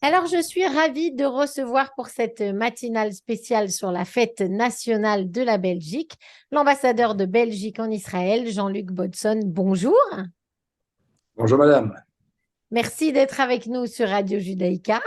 Alors, je suis ravie de recevoir pour cette matinale spéciale sur la fête nationale de la Belgique, l'ambassadeur de Belgique en Israël, Jean-Luc Bodson. Bonjour. Bonjour madame. Merci d'être avec nous sur Radio Judaïka.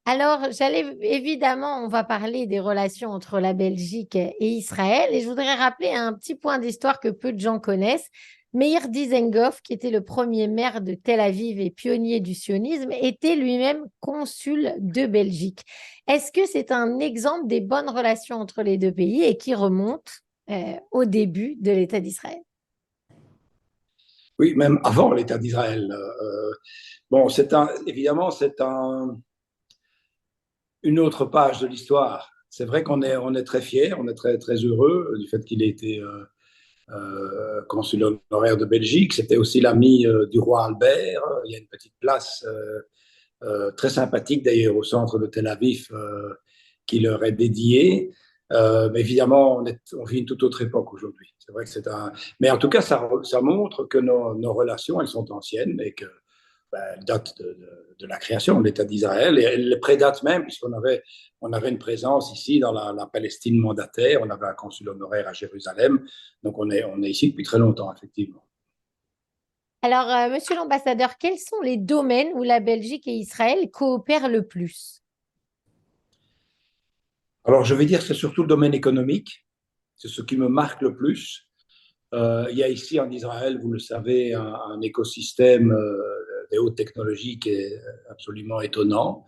Alors, j'allais évidemment, on va parler des relations entre la Belgique et Israël et je voudrais rappeler un petit point d'histoire que peu de gens connaissent. Meir Dizengoff, qui était le premier maire de Tel Aviv et pionnier du sionisme, était lui-même consul de Belgique. Est-ce que c'est un exemple des bonnes relations entre les deux pays et qui remonte au début de l'État d'Israël? Oui, même avant l'État d'Israël. Bon, évidemment, une autre page de l'histoire. C'est vrai qu'on est très fiers, on est très, très heureux du fait qu'il ait été consul honoraire de Belgique. C'était aussi l'ami du roi Albert. Il y a une petite place très sympathique d'ailleurs au centre de Tel Aviv qui leur est dédiée. Mais évidemment, on vit une toute autre époque aujourd'hui. C'est vrai que c'est un. Mais en tout cas, ça montre que nos relations, elles sont anciennes et que elles datent de la création de l'État d'Israël et elles prédatent même, puisqu'on avait une présence ici dans la Palestine mandataire, on avait un consul honoraire à Jérusalem, donc on est ici depuis très longtemps, effectivement. Alors, monsieur l'ambassadeur, quels sont les domaines où la Belgique et Israël coopèrent le plus? Alors, je vais dire que c'est surtout le domaine économique, c'est ce qui me marque le plus. Il y a ici en Israël, vous le savez, un écosystème des hautes technologies qui est absolument étonnant.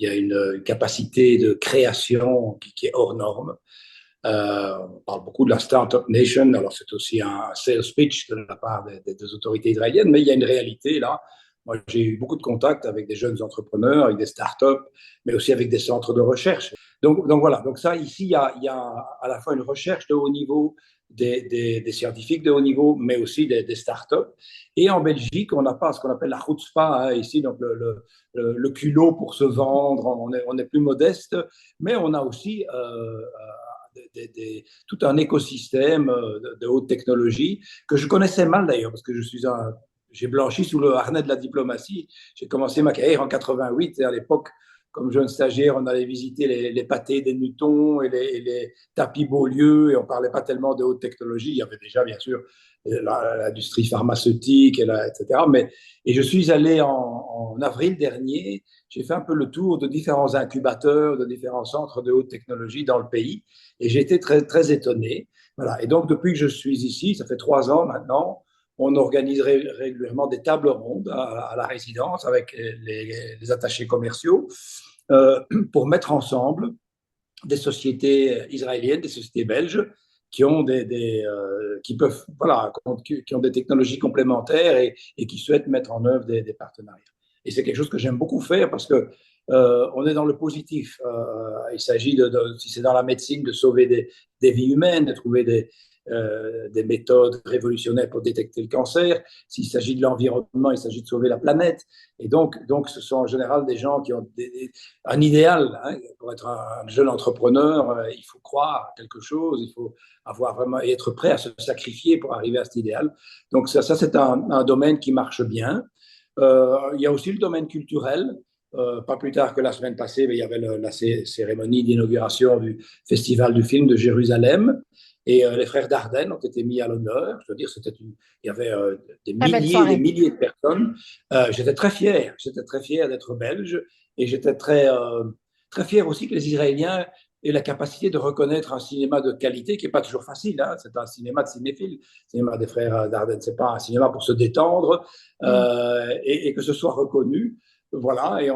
Il y a une capacité de création qui est hors norme. On parle beaucoup de la Startup Nation, alors c'est aussi un sales pitch de la part des autorités israéliennes, mais il y a une réalité là. Moi, j'ai eu beaucoup de contacts avec des jeunes entrepreneurs, avec des startups, mais aussi avec des centres de recherche. Donc voilà, donc ça, ici, il y a à la fois une recherche de haut niveau, des scientifiques de haut niveau, mais aussi des startups. Et en Belgique, on n'a pas ce qu'on appelle la chutzpah, hein, ici, donc le culot pour se vendre, on est plus modeste, mais on a aussi tout un écosystème de haute technologie que je connaissais mal d'ailleurs, parce que j'ai blanchi sous le harnais de la diplomatie. J'ai commencé ma carrière en 88 et à l'époque, comme jeune stagiaire, on allait visiter les pâtés des Nutons et les tapis Beaulieu et on ne parlait pas tellement de haute technologie. Il y avait déjà, bien sûr, l'industrie pharmaceutique, etc. Et je suis allé en avril dernier, j'ai fait un peu le tour de différents incubateurs, de différents centres de haute technologie dans le pays et j'ai été très, très étonné. Voilà. Et donc, depuis que je suis ici, ça fait 3 ans maintenant, on organise régulièrement des tables rondes à la résidence avec les attachés commerciaux euh, pour mettre ensemble des sociétés israéliennes, des sociétés belges qui ont qui peuvent, voilà, qui ont des technologies complémentaires et qui souhaitent mettre en œuvre des partenariats. Et c'est quelque chose que j'aime beaucoup faire parce que on est dans le positif. Il s'agit si c'est dans la médecine, de sauver des vies humaines, de trouver des méthodes révolutionnaires pour détecter le cancer. S'il s'agit de l'environnement, il s'agit de sauver la planète. Et donc, ce sont en général des gens qui ont un idéal. Hein, pour être un jeune entrepreneur, il faut croire à quelque chose, il faut avoir vraiment et être prêt à se sacrifier pour arriver à cet idéal. Donc ça c'est un domaine qui marche bien. Il y a aussi le domaine culturel. Pas plus tard que la semaine passée, il y avait la cérémonie d'inauguration du Festival du film de Jérusalem. Et les frères Dardenne ont été mis à l'honneur. Je veux dire, il y avait des Très belle milliers et des soirée. milliers de personnes. J'étais très fier d'être belge et j'étais très fier aussi que les Israéliens aient la capacité de reconnaître un cinéma de qualité qui n'est pas toujours facile. Hein. C'est un cinéma de cinéphiles. Le cinéma des frères Dardenne, ce n'est pas un cinéma pour se détendre Mm. et que ce soit reconnu. Voilà, et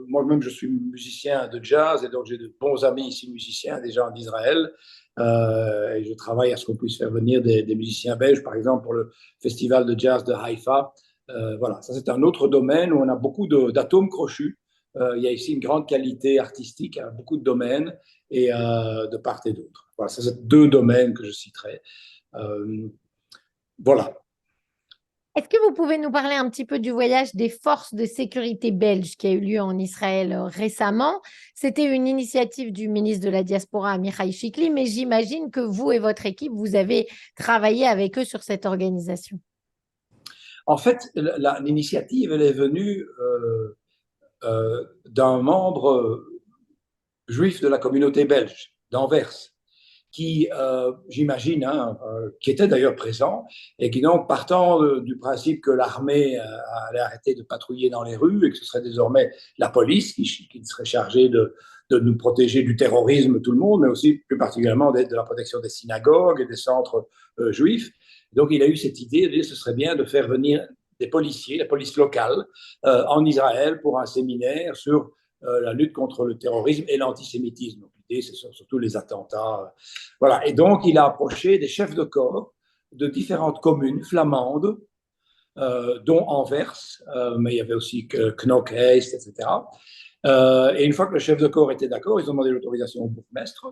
moi-même je suis musicien de jazz et donc j'ai de bons amis ici musiciens déjà en Israël. Et je travaille à ce qu'on puisse faire venir des musiciens belges, par exemple pour le festival de jazz de Haïfa. Voilà, ça c'est un autre domaine où on a beaucoup d'atomes crochus. Il y a ici une grande qualité artistique à beaucoup de domaines et de part et d'autre. Voilà, ça c'est deux domaines que je citerai. Euh, voilà. Est-ce que vous pouvez nous parler un petit peu du voyage des forces de sécurité belges qui a eu lieu en Israël récemment? C'était une initiative du ministre de la Diaspora, Amichai Shikli, mais j'imagine que vous et votre équipe, vous avez travaillé avec eux sur cette organisation. En fait, l'initiative, elle est venue d'un membre juif de la communauté belge d'Anvers, qui, j'imagine, qui était d'ailleurs présent, et qui donc, partant du principe que l'armée allait arrêter de patrouiller dans les rues et que ce serait désormais la police qui serait chargée de nous protéger du terrorisme, tout le monde, mais aussi plus particulièrement de la protection des synagogues et des centres juifs. Donc il a eu cette idée de dire que ce serait bien de faire venir des policiers, la police locale, en Israël pour un séminaire sur la lutte contre le terrorisme et l'antisémitisme. Donc, l'idée, c'est surtout les attentats. Voilà. Et donc, il a approché des chefs de corps de différentes communes flamandes, dont Anvers, mais il y avait aussi Knokke, Heist, etc. Et une fois que le chef de corps était d'accord, ils ont demandé l'autorisation au bourgmestre.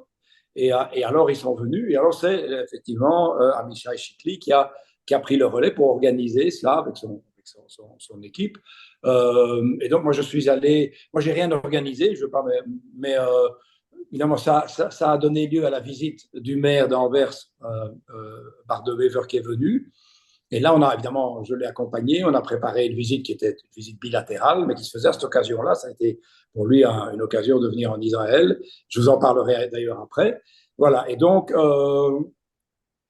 Et alors, ils sont venus. Et alors, c'est effectivement Amichai Chikli qui a pris le relais pour organiser cela avec son équipe. Et donc, moi, je suis allé. Moi, j'ai rien organisé, je veux pas, mais évidemment, ça a donné lieu à la visite du maire d'Anvers, Bart de Wever, qui est venu. Et là, évidemment, je l'ai accompagné. On a préparé une visite qui était une visite bilatérale, mais qui se faisait à cette occasion-là. Ça a été pour lui une occasion de venir en Israël. Je vous en parlerai d'ailleurs après. Voilà. Et donc,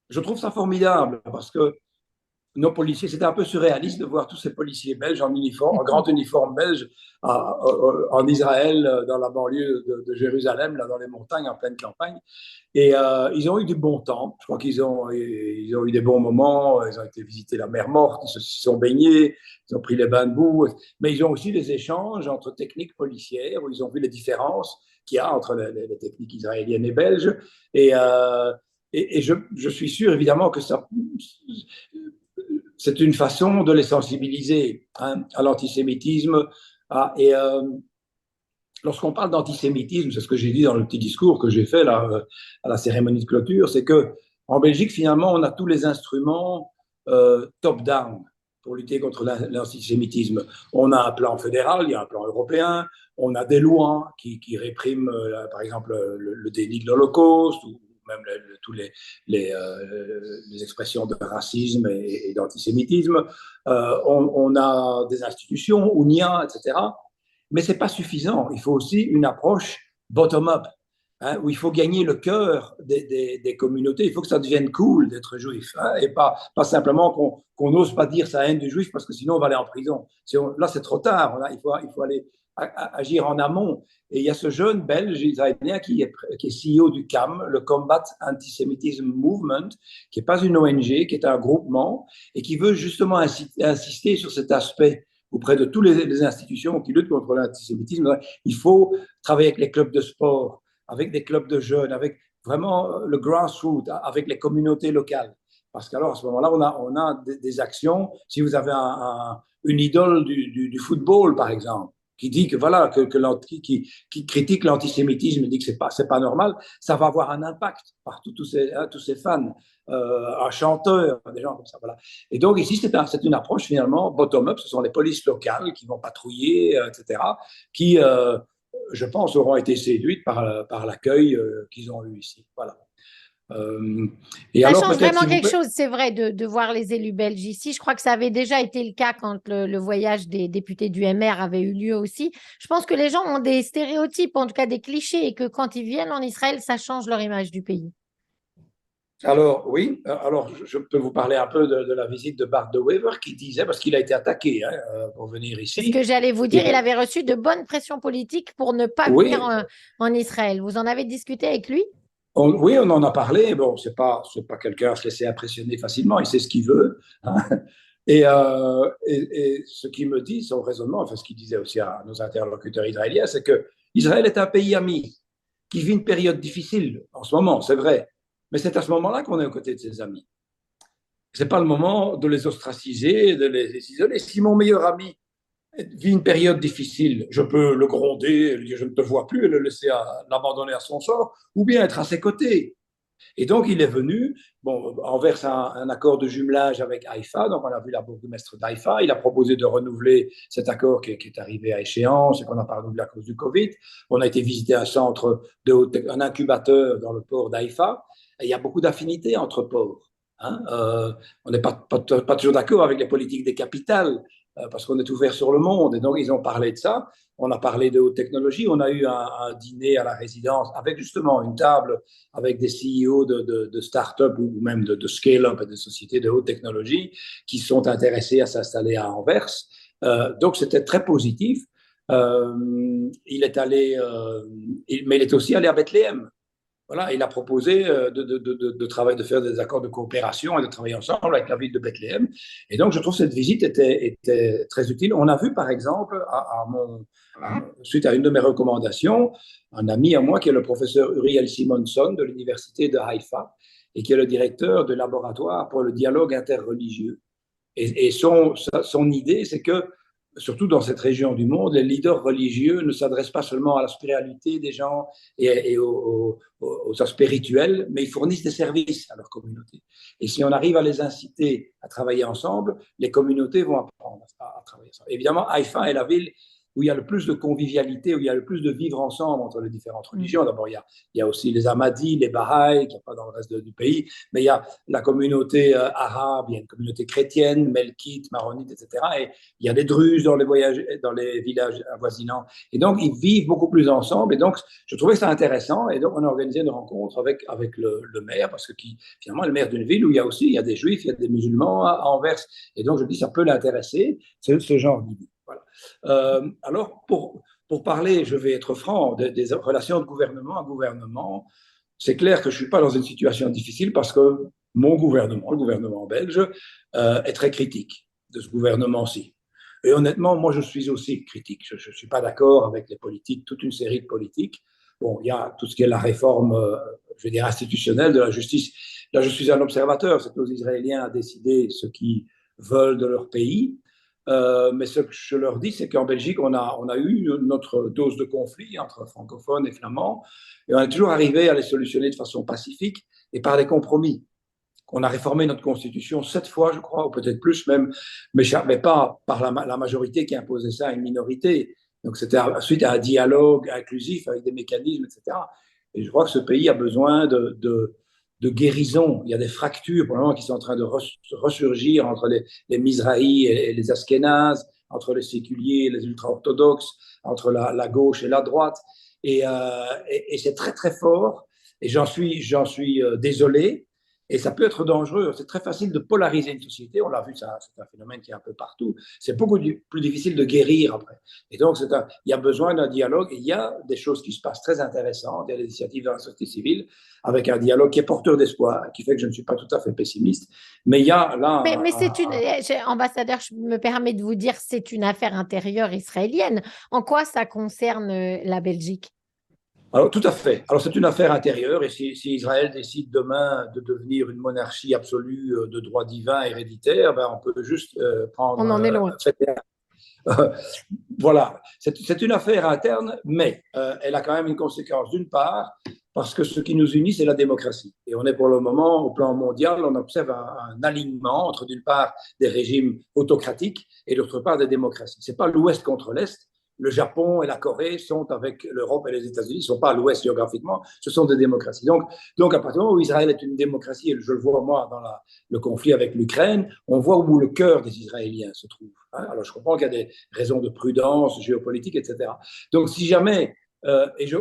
je trouve ça formidable parce que nos policiers, c'était un peu surréaliste de voir tous ces policiers belges en uniforme, en grand uniforme belge, en Israël, dans la banlieue de Jérusalem, là, dans les montagnes, en pleine campagne. Et ils ont eu du bon temps. Je crois qu'ils ont eu des bons moments. Ils ont été visiter la mer Morte, ils se sont baignés, ils ont pris les bains de boue. Mais ils ont aussi des échanges entre techniques policières où ils ont vu les différences qu'il y a entre les techniques israéliennes et belges. Et je suis sûr, évidemment, que c'est une façon de les sensibiliser à l'antisémitisme. Lorsqu'on parle d'antisémitisme, c'est ce que j'ai dit dans le petit discours que j'ai fait là, à la cérémonie de clôture, c'est qu'en Belgique, finalement, on a tous les instruments top-down pour lutter contre l'antisémitisme. On a un plan fédéral, il y a un plan européen, on a des lois qui répriment, par exemple, le déni de l'Holocauste, ou même toutes les expressions de racisme et d'antisémitisme. On a des institutions, UNIA, etc. Mais ce n'est pas suffisant. Il faut aussi une approche bottom-up, où il faut gagner le cœur des communautés. Il faut que ça devienne cool d'être juif, et pas simplement qu'on n'ose pas dire sa haine du juif parce que sinon on va aller en prison. Là, c'est trop tard. Il faut aller agir en amont. Et il y a ce jeune belge israélien qui est CEO du CAM, le Combat Antisemitism Movement, qui n'est pas une ONG, qui est un groupement, et qui veut justement insister sur cet aspect auprès de toutes les institutions qui luttent contre l'antisémitisme. Il faut travailler avec les clubs de sport, avec des clubs de jeunes, avec vraiment le grassroots, avec les communautés locales. Parce qu'alors, à ce moment-là, on a des actions. Si vous avez une idole du football, par exemple, qui dit que voilà, qui critique l'antisémitisme, dit que c'est pas normal, ça va avoir un impact partout, tous ces fans, un chanteur, des gens comme ça, voilà. Et donc ici, c'est une approche finalement bottom-up. Ce sont les polices locales qui vont patrouiller, etc., qui, je pense, auront été séduites par l'accueil qu'ils ont eu ici. Voilà. Et Ça alors change peut-être, vraiment si vous quelque plaît. chose, c'est vrai, de voir les élus belges ici. Je crois que ça avait déjà été le cas quand le voyage des députés du MR avait eu lieu aussi. Je pense que les gens ont des stéréotypes, en tout cas des clichés, et que quand ils viennent en Israël, ça change leur image du pays. Alors, oui, alors je peux vous parler un peu de la visite de Bart de Wever qui disait, parce qu'il a été attaqué pour venir C'est ce ici. que j'allais vous dire. Il Et, avait reçu de bonnes pressions politiques pour ne pas venir oui, en Israël. Vous en avez discuté avec lui? oui, on en a parlé. Bon, c'est pas quelqu'un à se laisser impressionner facilement. Il sait ce qu'il veut, hein. Et ce qu'il me dit, son raisonnement, enfin ce qu'il disait aussi à nos interlocuteurs israéliens, c'est que Israël est un pays ami qui vit une période difficile en ce moment, c'est vrai. Mais c'est à ce moment-là qu'on est aux côtés de ses amis. C'est pas le moment de les ostraciser, de les isoler. Si mon meilleur ami vit une période difficile, je peux le gronder, lui dire je ne te vois plus et le laisser l'abandonner à son sort, ou bien être à ses côtés. Et donc, il est venu, bon, envers un accord de jumelage avec Haïfa, donc on a vu la bourgmestre d'Haïfa, il a proposé de renouveler cet accord qui est arrivé à échéance et qu'on n'a pas renouvelé à cause du Covid. On a été visiter un centre, un incubateur dans le port d'Haïfa, et il y a beaucoup d'affinités entre ports. On n'est pas toujours d'accord avec les politiques des capitales, parce qu'on est ouvert sur le monde. Et donc, ils ont parlé de ça. On a parlé de haute technologie. On a eu un dîner à la résidence avec justement une table avec des CEO de start-up ou même de scale-up et de sociétés de haute technologie qui sont intéressés à s'installer à Anvers. Donc, c'était très positif. Il est allé, mais il est aussi allé à Bethléem. Voilà, il a proposé de faire des accords de coopération et de travailler ensemble avec la ville de Bethléem. Et donc, je trouve que cette visite était très utile. On a vu, par exemple, suite à une de mes recommandations, un ami à moi qui est le professeur Uriel Simonson de l'université de Haïfa et qui est le directeur du laboratoire pour le dialogue interreligieux. Et son idée, c'est que surtout dans cette région du monde, les leaders religieux ne s'adressent pas seulement à la spiritualité des gens et aux aspects spirituels, mais ils fournissent des services à leur communauté. Et si on arrive à les inciter à travailler ensemble, les communautés vont apprendre à travailler ensemble. Évidemment, Haïfa est la ville où il y a le plus de convivialité, où il y a le plus de vivre ensemble entre les différentes religions. D'abord, il y a aussi les Ahmadis, les Bahaïs, qui n'y a pas dans le reste du pays, mais il y a la communauté arabe, il y a une communauté chrétienne, melkite, maronite, etc. Et il y a des druzes dans les villages avoisinants. Et donc, ils vivent beaucoup plus ensemble. Et donc, je trouvais ça intéressant. Et donc, on a organisé une rencontre avec le maire, parce que finalement, le maire d'une ville où il y a des juifs, il y a des musulmans à Anvers. Et donc, je dis, ça peut l'intéresser, ce genre d'idée. Voilà. Alors, pour parler, je vais être franc, des relations de gouvernement à gouvernement, c'est clair que je ne suis pas dans une situation difficile parce que mon gouvernement, le gouvernement belge, est très critique de ce gouvernement-ci. Et honnêtement, moi, je suis aussi critique. Je ne suis pas d'accord avec les politiques, toute une série de politiques. Bon, il y a tout ce qui est la réforme, je veux dire, institutionnelle de la justice. Là, je suis un observateur. C'est aux Israéliens à décider ce qu'ils veulent de leur pays. Mais ce que je leur dis, c'est qu'en Belgique, on a eu notre dose de conflit entre francophones et flamands, et on est toujours arrivé à les solutionner de façon pacifique et par des compromis. On a réformé notre constitution 7 fois, je crois, ou peut-être plus même, mais pas par la majorité qui imposait ça à une minorité. Donc c'était suite à un dialogue inclusif avec des mécanismes, etc. Et je crois que ce pays a besoin de guérison. Il y a des fractures pour le moment qui sont en train de ressurgir entre les Mizrahi et les Askénazes, entre les séculiers et les ultra-orthodoxes, entre la gauche et la droite. Et c'est très, très fort. Et j'en suis désolé. Et ça peut être dangereux. C'est très facile de polariser une société. On l'a vu, c'est un phénomène qui est un peu partout. C'est beaucoup plus difficile de guérir après. Et donc, il y a besoin d'un dialogue. Et il y a des choses qui se passent très intéressantes. Il y a des initiatives dans la société civile avec un dialogue qui est porteur d'espoir, qui fait que je ne suis pas tout à fait pessimiste. Mais il y a là. Mais c'est ambassadeur, je me permets de vous dire, c'est une affaire intérieure israélienne. En quoi ça concerne la Belgique? Alors, tout à fait. Alors, c'est une affaire intérieure et si Israël décide demain de devenir une monarchie absolue de droit divin héréditaire, ben, on peut juste prendre. On en est loin. Voilà, c'est une affaire interne, mais elle a quand même une conséquence. D'une part, parce que ce qui nous unit, c'est la démocratie. Et on est pour le moment, au plan mondial, on observe un alignement entre, d'une part, des régimes autocratiques et d'autre part, des démocraties. Ce n'est pas l'Ouest contre l'Est. Le Japon et la Corée sont avec l'Europe et les États-Unis, ne sont pas à l'Ouest géographiquement, ce sont des démocraties. Donc, à partir du moment où Israël est une démocratie, et je le vois moi dans le conflit avec l'Ukraine, on voit où le cœur des Israéliens se trouve. Hein. Alors, je comprends qu'il y a des raisons de prudence géopolitique, etc. Donc, si jamais,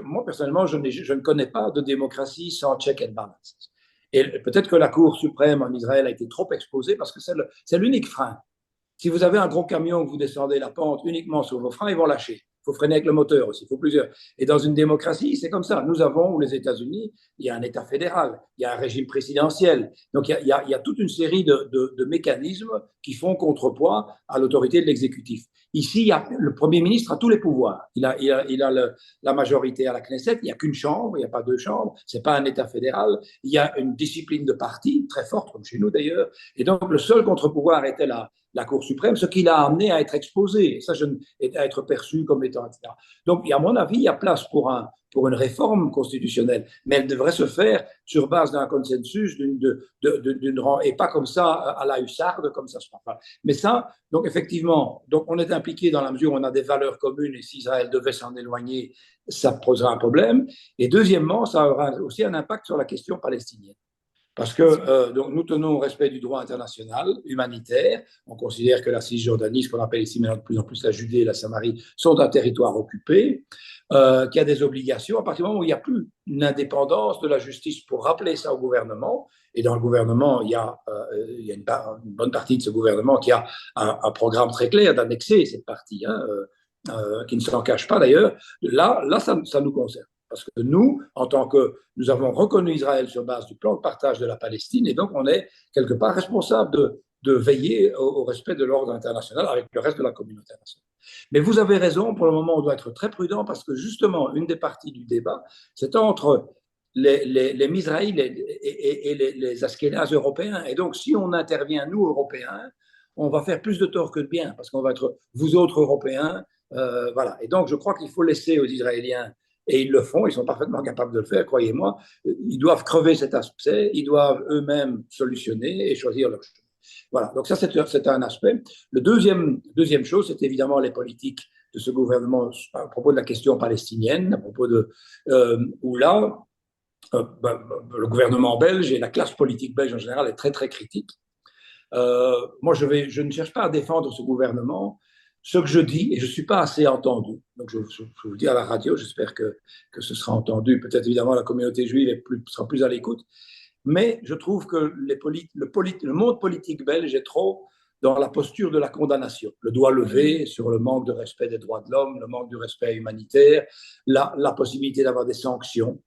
moi personnellement, je ne connais pas de démocratie sans check and balance. Et peut-être que la Cour suprême en Israël a été trop exposée parce que c'est l'unique frein. Si vous avez un gros camion que vous descendez la pente uniquement sur vos freins, ils vont lâcher. Il faut freiner avec le moteur aussi, il faut plusieurs. Et dans une démocratie, c'est comme ça. Nous avons, ou les États-Unis, il y a un État fédéral, il y a un régime présidentiel. Donc il y a toute une série de mécanismes qui font contrepoids à l'autorité de l'exécutif. Ici, le Premier ministre a tous les pouvoirs. Il a la majorité à la Knesset, il n'y a qu'une chambre, il n'y a pas deux chambres, ce n'est pas un État fédéral. Il y a une discipline de parti très forte, comme chez nous d'ailleurs. Et donc le seul contre-pouvoir était la Cour suprême, ce qui l'a amené à être exposé, à être perçu comme étant, etc. Donc, à mon avis, il y a place pour une réforme constitutionnelle, mais elle devrait se faire sur base d'un consensus, et pas comme ça à la hussarde, comme ça se passe. Mais ça, donc effectivement, donc on est impliqué dans la mesure où on a des valeurs communes, et si Israël devait s'en éloigner, ça posera un problème. Et deuxièmement, ça aura aussi un impact sur la question palestinienne. Parce que donc, nous tenons au respect du droit international humanitaire. On considère que la Cisjordanie, ce qu'on appelle ici maintenant de plus en plus la Judée et la Samarie, sont un territoire occupé, qu'il y a des obligations. À partir du moment où il n'y a plus une indépendance de la justice pour rappeler ça au gouvernement, et dans le gouvernement, il y a une bonne partie de ce gouvernement qui a un programme très clair d'annexer cette partie, hein, qui ne s'en cache pas d'ailleurs, là ça nous concerne. Parce que nous, en tant que nous avons reconnu Israël sur base du plan de partage de la Palestine, et donc on est quelque part responsable de veiller au respect de l'ordre international avec le reste de la communauté internationale. Mais vous avez raison, pour le moment, on doit être très prudent parce que justement, une des parties du débat, c'est entre les Mizraïs et les Askénazes européens. Et donc, si on intervient, nous, Européens, on va faire plus de tort que de bien parce qu'on va être, vous autres Européens, voilà. Et donc, je crois qu'il faut laisser aux Israéliens, et ils le font, ils sont parfaitement capables de le faire, croyez-moi, ils doivent crever cet aspect, ils doivent eux-mêmes solutionner et choisir leur chemin. Voilà, donc ça c'est un aspect. Le deuxième chose, c'est évidemment les politiques de ce gouvernement à propos de la question palestinienne, à propos de où là, le gouvernement belge et la classe politique belge en général est très très critique. Moi, je ne cherche pas à défendre ce gouvernement. Ce que je dis, et je ne suis pas assez entendu, donc je vous le dis à la radio, j'espère que ce sera entendu. Peut-être évidemment la communauté juive sera plus à l'écoute, mais je trouve que le monde politique belge est trop dans la posture de la condamnation, le doigt levé sur le manque de respect des droits de l'homme, le manque de respect humanitaire, la possibilité d'avoir des sanctions.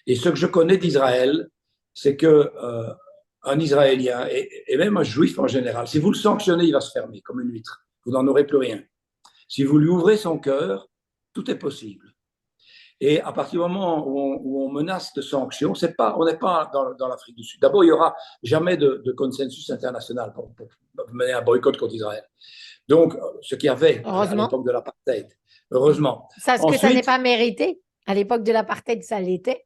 Et ce que je connais d'Israël, c'est que un Israélien et même un Juif en général, si vous le sanctionnez, il va se fermer comme une huître. Vous n'en aurez plus rien. Si vous lui ouvrez son cœur, tout est possible. Et à partir du moment où on menace de sanctions, on n'est pas dans l'Afrique du Sud. D'abord, il n'y aura jamais de consensus international pour mener un boycott contre Israël. Donc, ce qu'il y avait à l'époque de l'apartheid, heureusement. Est-ce que ça n'est pas mérité? À l'époque de l'apartheid, ça l'était.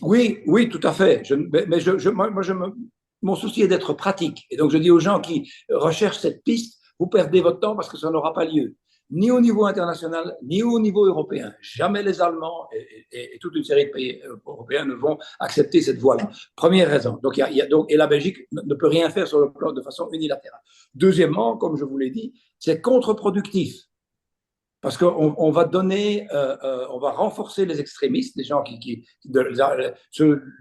Oui, oui, tout à fait. Mon souci est d'être pratique. Et donc, je dis aux gens qui recherchent cette piste, vous perdez votre temps parce que ça n'aura pas lieu, ni au niveau international, ni au niveau européen. Jamais les Allemands et toute une série de pays européens ne vont accepter cette voie-là. Première raison. Donc, et la Belgique ne peut rien faire sur le plan de façon unilatérale. Deuxièmement, comme je vous l'ai dit, c'est contre-productif. Parce qu'on va donner, on va renforcer les extrémistes, les gens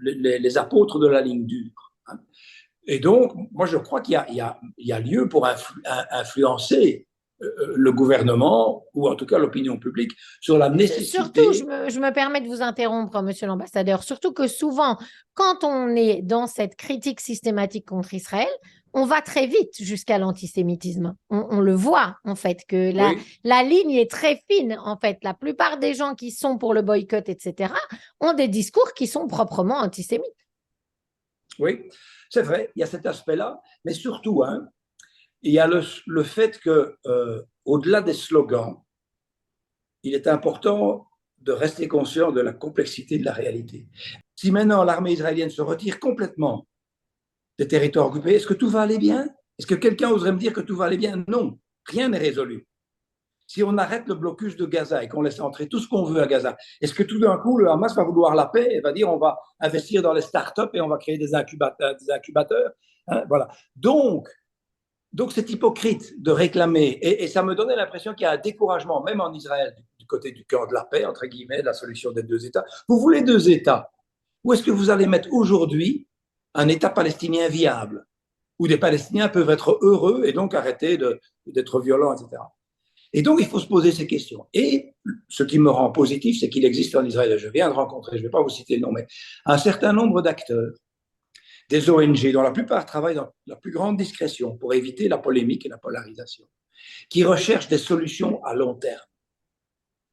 les apôtres de la ligne dure. Hein. Et donc, moi, je crois qu'il y a lieu pour influencer le gouvernement, ou en tout cas l'opinion publique, sur la nécessité… Surtout, je me permets de vous interrompre, monsieur l'ambassadeur, surtout que souvent, quand on est dans cette critique systématique contre Israël, on va très vite jusqu'à l'antisémitisme. On le voit, en fait, que la ligne est très fine, en fait. La plupart des gens qui sont pour le boycott, etc., ont des discours qui sont proprement antisémites. Oui, c'est vrai, il y a cet aspect-là, mais surtout, hein, il y a le fait que, au-delà des slogans, il est important de rester conscient de la complexité de la réalité. Si maintenant l'armée israélienne se retire complètement des territoires occupés, est-ce que tout va aller bien? Est-ce que quelqu'un oserait me dire que tout va aller bien? Non, rien n'est résolu. Si on arrête le blocus de Gaza et qu'on laisse entrer tout ce qu'on veut à Gaza, est-ce que tout d'un coup, le Hamas va vouloir la paix et va dire on va investir dans les startups et on va créer des incubateurs, hein, voilà. Donc, c'est hypocrite de réclamer, et ça me donnait l'impression qu'il y a un découragement, même en Israël, du côté du camp de la paix, entre guillemets, de la solution des deux États. Vous voulez deux États? Où est-ce que vous allez mettre aujourd'hui un État palestinien viable, où des Palestiniens peuvent être heureux et donc arrêter d'être violents, etc. Et donc, il faut se poser ces questions. Et ce qui me rend positif, c'est qu'il existe en Israël, je viens de rencontrer, je ne vais pas vous citer le nom, mais un certain nombre d'acteurs, des ONG, dont la plupart travaillent dans la plus grande discrétion pour éviter la polémique et la polarisation, qui recherchent des solutions à long terme,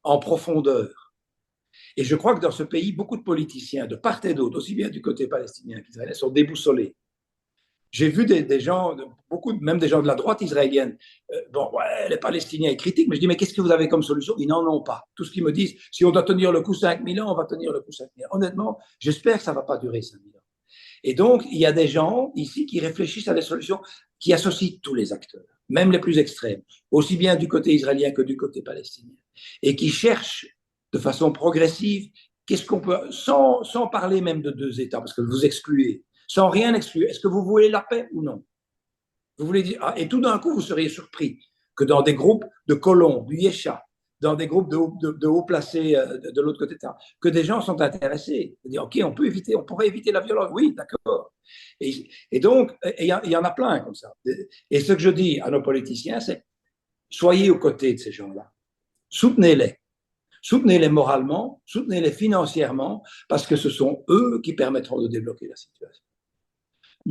en profondeur. Et je crois que dans ce pays, beaucoup de politiciens, de part et d'autre, aussi bien du côté palestinien qu'israélien, sont déboussolés. J'ai vu des gens, même des gens de la droite israélienne, les Palestiniens ils critiquent, mais je dis, mais qu'est-ce que vous avez comme solution? Ils n'en ont pas. Tout ce qu'ils me disent, si on doit tenir le coup 5000 ans, on va tenir le coup 5000 ans. Honnêtement, j'espère que ça ne va pas durer 5000 ans. Et donc, il y a des gens ici qui réfléchissent à des solutions qui associent tous les acteurs, même les plus extrêmes, aussi bien du côté israélien que du côté palestinien, et qui cherchent de façon progressive, qu'est-ce qu'on peut, sans parler même de deux États, parce que vous excluez, sans rien exclure. Est-ce que vous voulez la paix ou non? Vous voulez dire, et tout d'un coup, vous seriez surpris que dans des groupes de colons, du Yécha, dans des groupes de haut placés de l'autre côté de ça, que des gens sont intéressés. Dire, OK, on pourrait éviter la violence. Oui, d'accord. Et donc, il y en a plein comme ça. Et ce que je dis à nos politiciens, c'est soyez aux côtés de ces gens-là. Soutenez-les. Soutenez-les moralement, soutenez-les financièrement, parce que ce sont eux qui permettront de débloquer la situation.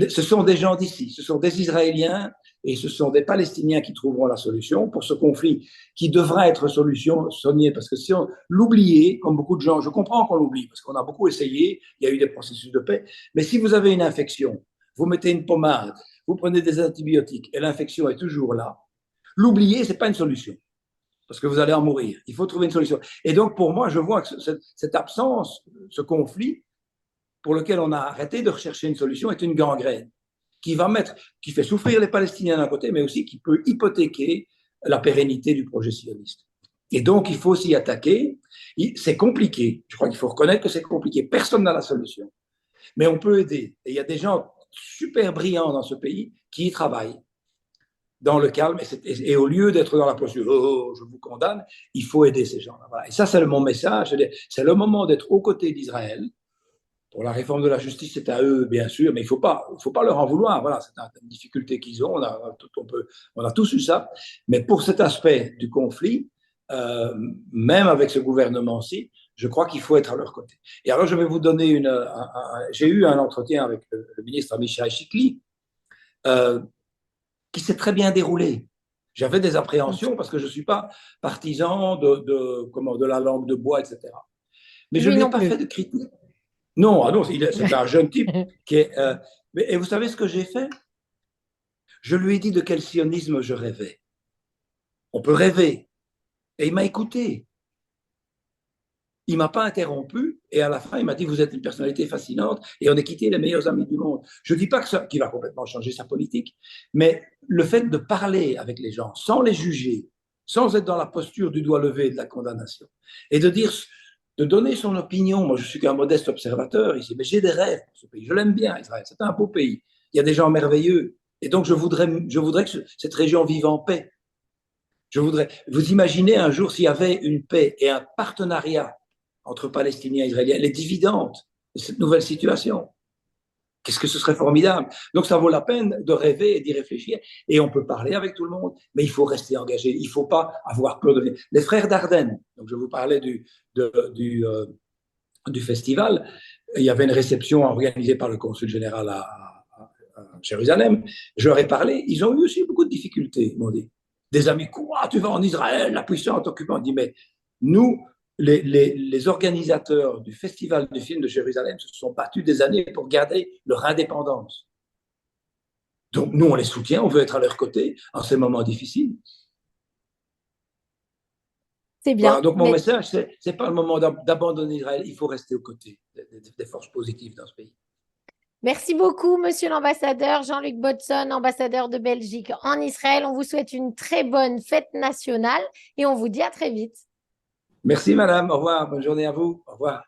Ce sont des gens d'ici, ce sont des Israéliens et ce sont des Palestiniens qui trouveront la solution pour ce conflit qui devra être solutionné, parce que si on l'oubliait, comme beaucoup de gens, je comprends qu'on l'oublie, parce qu'on a beaucoup essayé, il y a eu des processus de paix, mais si vous avez une infection, vous mettez une pommade, vous prenez des antibiotiques et l'infection est toujours là, l'oublier, ce n'est pas une solution, parce que vous allez en mourir. Il faut trouver une solution. Et donc, pour moi, je vois que cette absence, ce conflit, pour lequel on a arrêté de rechercher une solution, est une gangrène qui fait souffrir les Palestiniens d'un côté, mais aussi qui peut hypothéquer la pérennité du projet sioniste. Et donc, il faut s'y attaquer. C'est compliqué. Je crois qu'il faut reconnaître que c'est compliqué. Personne n'a la solution. Mais on peut aider. Et il y a des gens super brillants dans ce pays qui y travaillent dans le calme. Et au lieu d'être dans la posture, oh, je vous condamne, il faut aider ces gens-là. Voilà. Et ça, c'est mon message. C'est le moment d'être aux côtés d'Israël. Pour la réforme de la justice, c'est à eux, bien sûr, mais il ne faut pas leur en vouloir. Voilà, c'est une difficulté qu'ils ont. On a tous eu ça. Mais pour cet aspect du conflit, même avec ce gouvernement-ci, je crois qu'il faut être à leur côté. Et alors, je vais vous donner j'ai eu un entretien avec le ministre Amichai Chikli, qui s'est très bien déroulé. J'avais des appréhensions parce que je ne suis pas partisan de la langue de bois, etc. Mais je ne lui ai pas fait de critique. Non, c'est un jeune type qui est. Et vous savez ce que j'ai fait? Je lui ai dit de quel sionisme je rêvais. On peut rêver. Et il m'a écouté. Il ne m'a pas interrompu. Et à la fin, il m'a dit, vous êtes une personnalité fascinante. Et on est quitté les meilleurs amis du monde. Je ne dis pas qu'il va complètement changer sa politique. Mais le fait de parler avec les gens, sans les juger, sans être dans la posture du doigt levé de la condamnation, et de donner son opinion. Moi, je suis qu'un modeste observateur ici, mais j'ai des rêves pour ce pays. Je l'aime bien, Israël. C'est un beau pays. Il y a des gens merveilleux. Et donc, je voudrais que cette région vive en paix. Vous imaginez un jour s'il y avait une paix et un partenariat entre Palestiniens et Israéliens, les dividendes de cette nouvelle situation. Qu'est-ce que ce serait formidable. Donc, ça vaut la peine de rêver et d'y réfléchir. Et on peut parler avec tout le monde, mais il faut rester engagé. Il ne faut pas avoir peur de venir. Les frères Dardenne, donc je vous parlais du festival, il y avait une réception organisée par le consul général à Jérusalem. Je leur ai parlé. Ils ont eu aussi beaucoup de difficultés, ils m'ont dit. Des amis, quoi, tu vas en Israël, la puissante occupante. On dit, mais nous, les organisateurs du festival du film de Jérusalem se sont battus des années pour garder leur indépendance. Donc nous, on les soutient, on veut être à leur côté en ces moments difficiles. C'est bien. Voilà, donc mon message, c'est pas le moment d'abandonner Israël, il faut rester aux côtés des forces positives dans ce pays. Merci beaucoup, monsieur l'ambassadeur Jean-Luc Bodson, ambassadeur de Belgique en Israël. On vous souhaite une très bonne fête nationale et on vous dit à très vite. Merci, madame. Au revoir. Bonne journée à vous. Au revoir.